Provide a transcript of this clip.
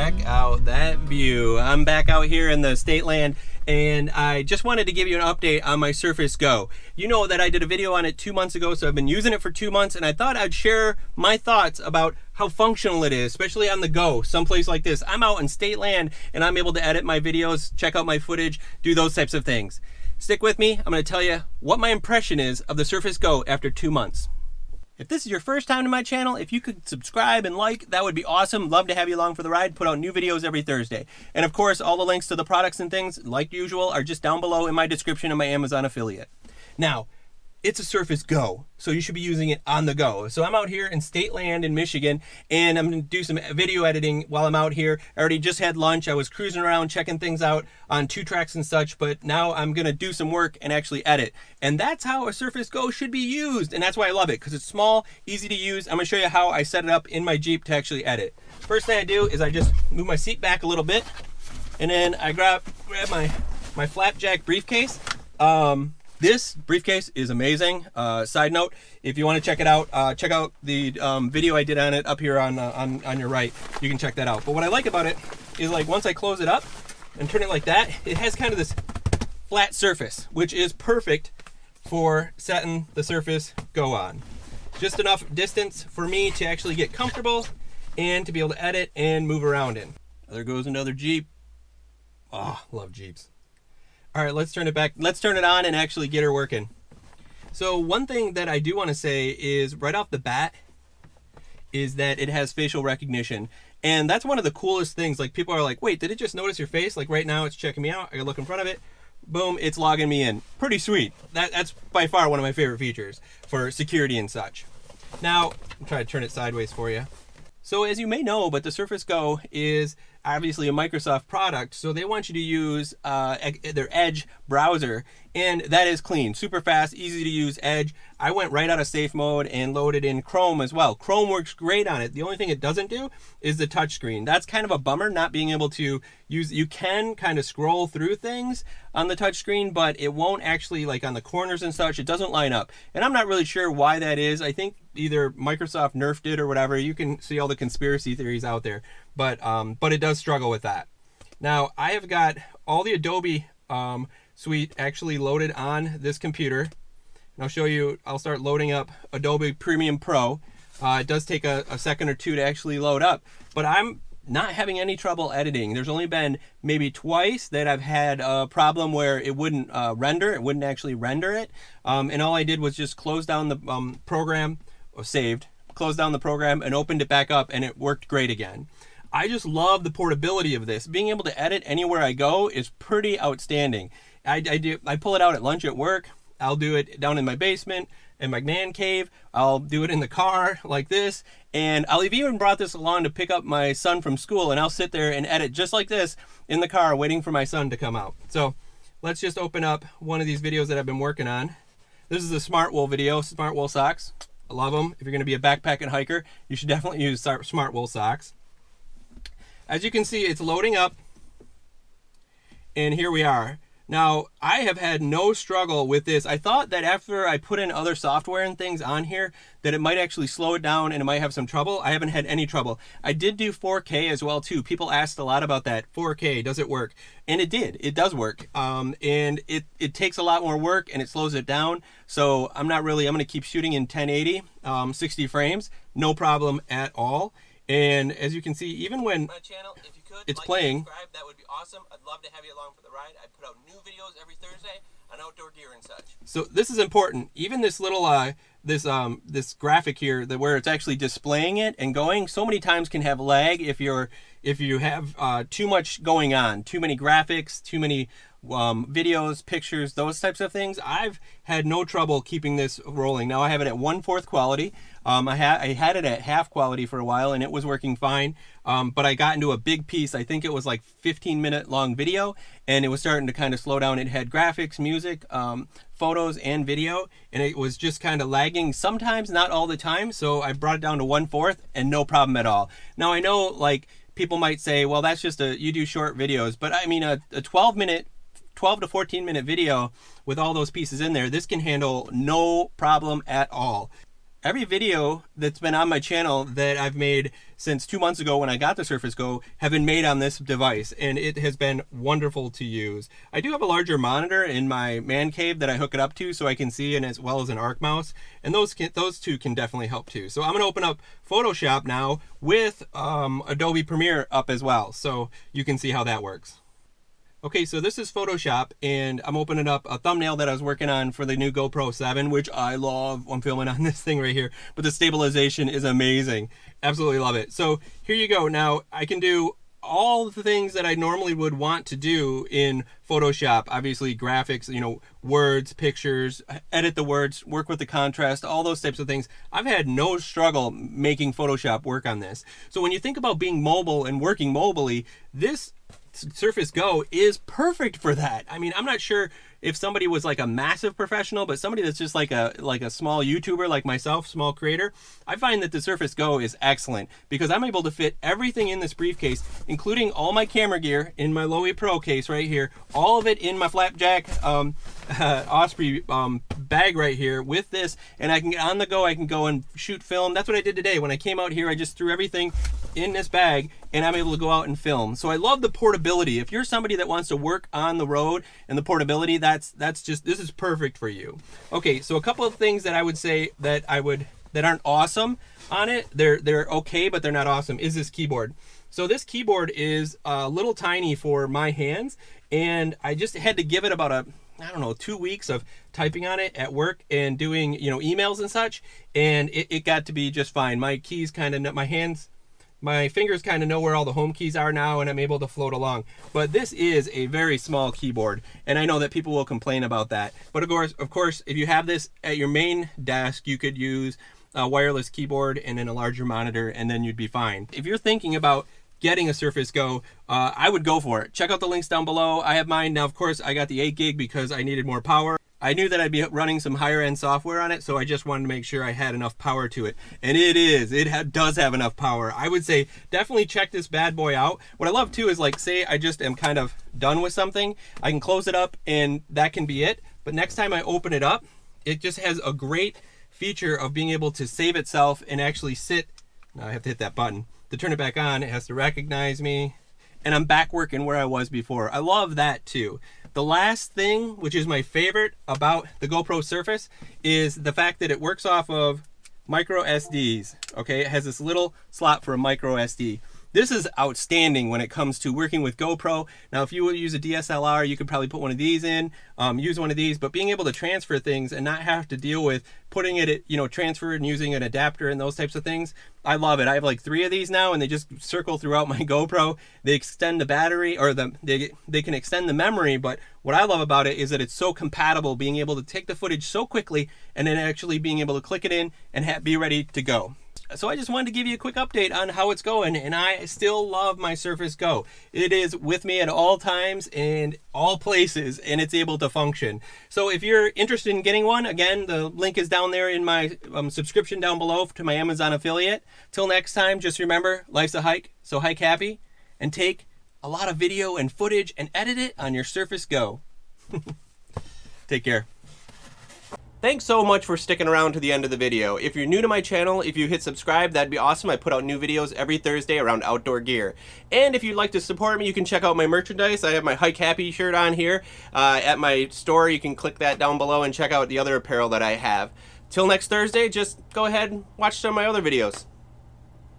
Check out that view. I'm back out here in the state land, and I just wanted to give you an update on my Surface Go. You know that I did a video on it 2 months ago, so I've been using it for 2 months, and I thought I'd share my thoughts about how functional it is, especially on the go, someplace like this. I'm out in state land, and I'm able to edit my videos, check out my footage, do those types of things. Stick with me. I'm going to tell you what my impression is of the Surface Go after 2 months. If this is your first time to my channel, if you could subscribe and like, that would be awesome. Love to have you along for the ride. Put out new videos every Thursday. And of course, all the links to the products and things, like usual, are just down below in my description of my Amazon affiliate. Now, it's a Surface Go, so you should be using it on the go. So I'm out here in state land in Michigan, and I'm gonna do some video editing while I'm out here. I already just had lunch. I was cruising around, checking things out on 2-tracks and such, but now I'm gonna do some work and actually edit. And that's how a Surface Go should be used, and that's why I love it, because it's small, easy to use. I'm gonna show you how I set it up in my Jeep to actually edit. First thing I do is I just move my seat back a little bit, and then I grab my flapjack briefcase. This briefcase is amazing. Side note, if you want to check it out, check out the video I did on it up here on your right. You can check that out. But what I like about it is, like, once I close it up and turn it like that, it has kind of this flat surface, which is perfect for setting the Surface Go on. Just enough distance for me to actually get comfortable and to be able to edit and move around in. There goes another Jeep. Oh, love Jeeps. All right, let's turn it back. Let's turn it on and actually get her working. So one thing that I do want to say is right off the bat is that it has facial recognition. And that's one of the coolest things. Like, people are like, wait, did it just notice your face? Like right now it's checking me out. I can look in front of it. Boom, it's logging me in. Pretty sweet. That's by far one of my favorite features for security and such. Now, I'm trying to turn it sideways for you. So as you may know, but the Surface Go is obviously a Microsoft product, so they want you to use their Edge browser, and that is clean, super fast, easy to use Edge. I went right out of safe mode and loaded in Chrome as well. Chrome works great on it. The only thing it doesn't do is the touchscreen. That's kind of a bummer, not being able to use. You can kind of scroll through things on the touchscreen, but it won't actually, like on the corners and such, it doesn't line up. And I'm not really sure why that is. I think either Microsoft nerfed it or whatever. You can see all the conspiracy theories out there, but it does struggle with that. Now, I have got all the Adobe suite actually loaded on this computer. And I'll show you, I'll start loading up Adobe Premiere Pro. It does take a second or two to actually load up, but I'm not having any trouble editing. There's only been maybe twice that I've had a problem where it wouldn't render. It wouldn't actually render it. And all I did was just close down the program, or closed down the program and opened it back up, and it worked great again. I just love the portability of this. Being able to edit anywhere I go is pretty outstanding. I pull it out at lunch at work. I'll do it down in my basement, in my man cave. I'll do it in the car like this. And I've even brought this along to pick up my son from school, and I'll sit there and edit just like this in the car waiting for my son to come out. So let's just open up one of these videos that I've been working on. This is a Smart Wool video, Smart Wool socks. I love them. If you're going to be a backpacking hiker, you should definitely use Smart Wool socks. As you can see, it's loading up, and here we are. Now, I have had no struggle with this. I thought that after I put in other software and things on here, that it might actually slow it down and it might have some trouble. I haven't had any trouble. I did do 4K as well too. People asked a lot about that. 4K, does it work? And it did. It does work. And it takes a lot more work and it slows it down. So I'm going to keep shooting in 1080, 60 frames, no problem at all. And as you can see, even when my channel, if you could, it's like playing, subscribe, that would be awesome. I'd love to have you along for the ride. I put out new videos every Thursday on outdoor gear and such. So this is important. Even this little this graphic here, where it's actually displaying it and going, so many times can have lag if you have too much going on, too many graphics, too many videos, pictures, those types of things. I've had no trouble keeping this rolling. Now I have it at 1/4 quality. I had it at half quality for a while, and it was working fine. But I got into a big piece. I think it was like 15-minute long video, and it was starting to kind of slow down. It had graphics, music, photos, and video, and it was just kind of lagging sometimes, not all the time. So I brought it down to 1/4, and no problem at all. Now I know, like, people might say, well, that's just you do short videos, but I mean a 12 to 14 minute video with all those pieces in there, this can handle no problem at all. every video that's been on my channel that I've made since 2 months ago when I got the Surface Go have been made on this device, and it has been wonderful to use. I do have a larger monitor in my man cave that I hook it up to so I can see, and as well as an arc mouse, and those two can definitely help too. So I'm going to open up Photoshop now with Adobe Premiere up as well, so you can see how that works. Okay, so this is Photoshop, and I'm opening up a thumbnail that I was working on for the new GoPro 7, which I love. I'm filming on this thing right here, but the stabilization is amazing. Absolutely love it. So here you go. Now I can do all the things that I normally would want to do in Photoshop. Obviously graphics, you know, words, pictures, edit the words, work with the contrast, all those types of things. I've had no struggle making Photoshop work on this. So when you think about being mobile and working mobily, this Surface Go is perfect for that. I mean, I'm not sure if somebody was like a massive professional, but somebody that's just like a small YouTuber like myself, small creator, I find that the Surface Go is excellent because I'm able to fit everything in this briefcase, including all my camera gear in my Lowy Pro case right here, all of it in my Flapjack Osprey bag right here with this, and I can get on the go. I can go and shoot film. That's what I did today. When I came out here, I just threw everything in this bag and I'm able to go out and film. So I love the portability. If you're somebody that wants to work on the road and the portability, that's just, this is perfect for you. Okay, so a couple of things that I would say that aren't awesome on it, they're okay, but they're not awesome, is this keyboard. So this keyboard is a little tiny for my hands, and I just had to give it about I don't know, 2 weeks of typing on it at work and doing, you know, emails and such, and it got to be just fine. My keys kind of, my fingers kind of know where all the home keys are now, and I'm able to float along. But this is a very small keyboard, and I know that people will complain about that. But of course, if you have this at your main desk, you could use a wireless keyboard and then a larger monitor, and then you'd be fine. If you're thinking about getting a Surface Go, I would go for it. Check out the links down below. I have mine. Now, of course, I got the 8 gig because I needed more power. I knew that I'd be running some higher end software on it, so I just wanted to make sure I had enough power to it. And it does have enough power. I would say definitely check this bad boy out. What I love too is, like, say I just am kind of done with something, I can close it up and that can be it. But next time I open it up, it just has a great feature of being able to save itself and actually sit. Now I have to hit that button to turn it back on. It has to recognize me, and I'm back working where I was before. I love that too. The last thing, which is my favorite about the GoPro Surface, is the fact that it works off of micro SDs. Okay, it has this little slot for a micro SD. This is outstanding when it comes to working with GoPro. Now, if you would use a DSLR, you could probably put one of these in, use one of these, but being able to transfer things and not have to deal with putting it, you know, transfer and using an adapter and those types of things, I love it. I have like 3 of these now, and they just circle throughout my GoPro. They extend the battery, or they can extend the memory, but what I love about it is that it's so compatible, being able to take the footage so quickly and then actually being able to click it in and be ready to go. So I just wanted to give you a quick update on how it's going, and I still love my Surface Go. It is with me at all times and all places, and it's able to function. So if you're interested in getting one, again, the link is down there in my subscription down below to my Amazon affiliate. Till next time, just remember, life's a hike, so hike happy, and take a lot of video and footage and edit it on your Surface Go. Take care. Thanks so much for sticking around to the end of the video. If you're new to my channel, if you hit subscribe, that'd be awesome. I put out new videos every Thursday around outdoor gear. And if you'd like to support me, you can check out my merchandise. I have my Hike Happy shirt on here at my store. You can click that down below and check out the other apparel that I have. Till next Thursday, just go ahead and watch some of my other videos.